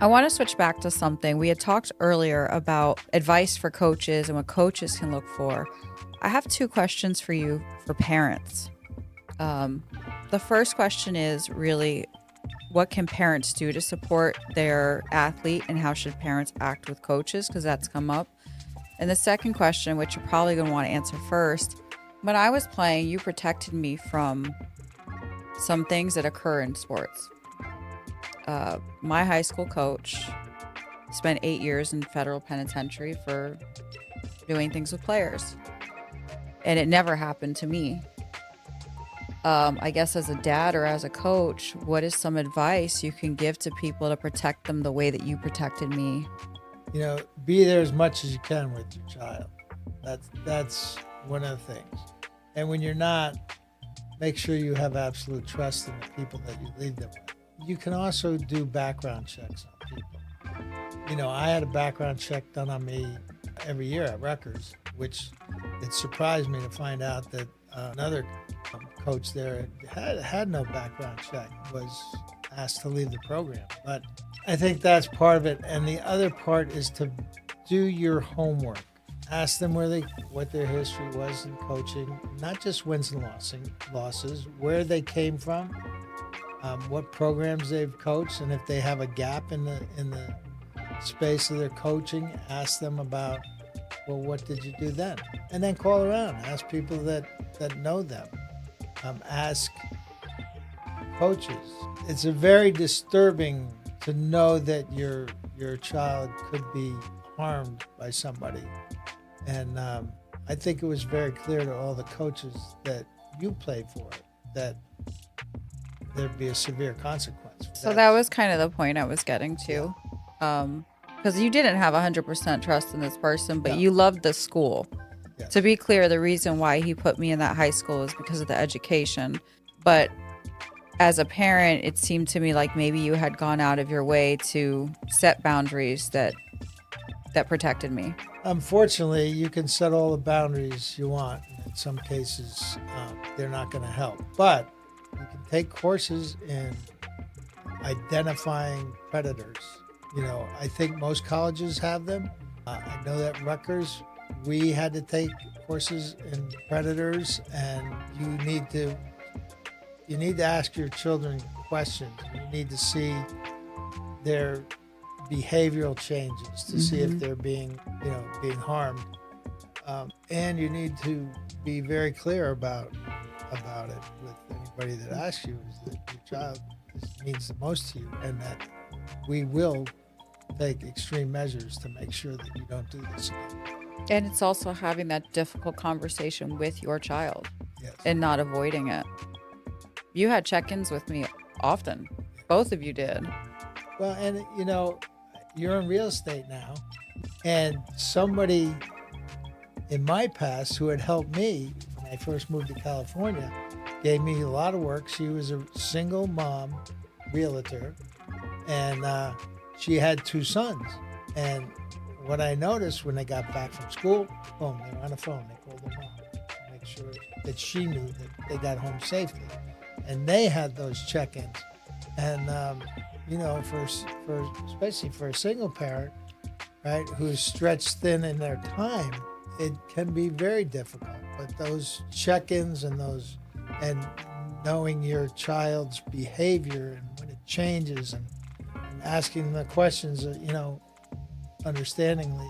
I want to switch back to something. We had talked earlier about advice for coaches and what coaches can look for. I have two questions for you for parents. Um, the first question is really, what can parents do to support their athlete, and how should parents act with coaches? Because that's come up. And the second question, which you're probably going to want to answer first, when I was playing, you protected me from some things that occur in sports. My high school coach spent 8 years in federal penitentiary for doing things with players, and it never happened to me. I guess as a dad or as a coach, what is some advice you can give to people to protect them the way that you protected me? Be there as much as you can with your child. That's one of the things. And when you're not, make sure you have absolute trust in the people that you leave them with. You can also do background checks on people. I had a background check done on me every year at Rutgers, which it surprised me to find out that another coach there had no background check, was asked to leave the program. But I think that's part of it. And the other part is to do your homework. Ask them what their history was in coaching, not just wins and losses, where they came from, what programs they've coached, and if they have a gap in the space of their coaching, ask them about, well, what did you do then? And then call around, ask people that know them, ask coaches. It's a very disturbing to know that your child could be harmed by somebody. And I think it was very clear to all the coaches that you played for that there'd be a severe consequence. So that was kind of the point I was getting to. Because you didn't have 100% trust in this person, but you loved the school. Yes. To be clear, the reason why he put me in that high school is because of the education. But as a parent, it seemed to me like maybe you had gone out of your way to set boundaries that protected me. Unfortunately, you can set all the boundaries you want. In some cases, they're not going to help. But you can take courses in identifying predators. I think most colleges have them. I know that Rutgers, we had to take courses in predators, and you need to ask your children questions. You need to see their behavioral changes to see if they're being harmed, and you need to be very clear about it with anybody that asks you, is that your child means the most to you, and that we will take extreme measures to make sure that you don't do this again. And it's also having that difficult conversation with your child. Yes. And not avoiding it. You had check-ins with me often. Both of you did. Well, and you're in real estate now, and somebody in my past who had helped me when I first moved to California gave me a lot of work. She was a single mom realtor, and she had two sons. And what I noticed when they got back from school, boom, they were on the phone. They called their mom to make sure that she knew that they got home safely. And they had those check-ins. And, for especially for a single parent, right, who's stretched thin in their time, it can be very difficult. But those check-ins and knowing your child's behavior and when it changes, and asking the questions, understandingly,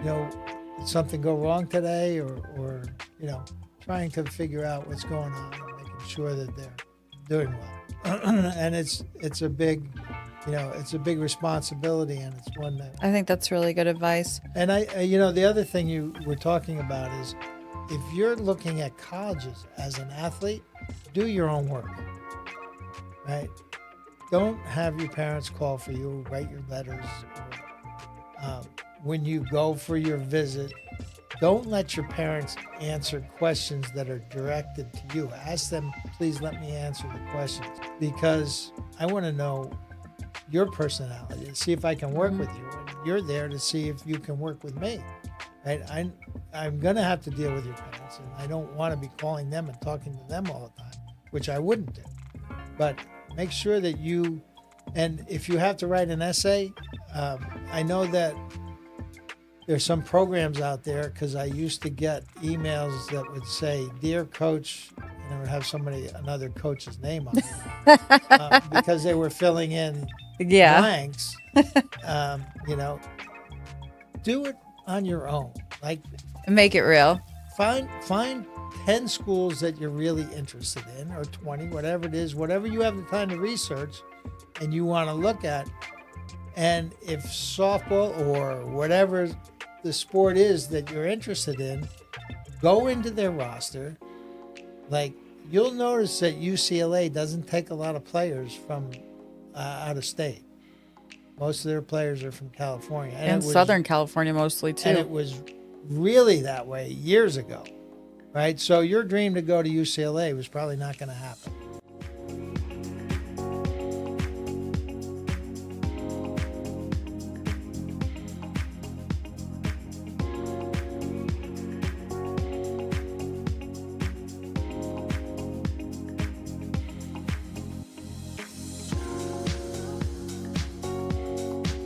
did something go wrong today, or trying to figure out what's going on and making sure that they're doing well. And it's a big responsibility, and it's one that I think that's really good advice. And the other thing you were talking about is, if you're looking at colleges as an athlete, do your own work, right? Don't have your parents call for you, write your letters. When you go for your visit, don't let your parents answer questions that are directed to you. Ask them, please let me answer the questions, because I want to know your personality, to see if I can work with you. And you're there to see if you can work with me. Right? I'm going to have to deal with your parents, and I don't want to be calling them and talking to them all the time, which I wouldn't do. But make sure that you And if you have to write an essay, I know that there's some programs out there, because I used to get emails that would say, "Dear Coach," and it would have another coach's name on it, because they were filling in Yeah. blanks. You know, do it on your own. Like, Make it real. find 10 schools that you're really interested in, or 20, whatever it is, whatever you have the time to research and you want to look at. And if softball or whatever the sport is that you're interested in, go into their roster. Like, you'll notice that UCLA doesn't take a lot of players from out of state. Most of their players are from California. And Southern California mostly, too. And it was really that way years ago, right? So your dream to go to UCLA was probably not going to happen.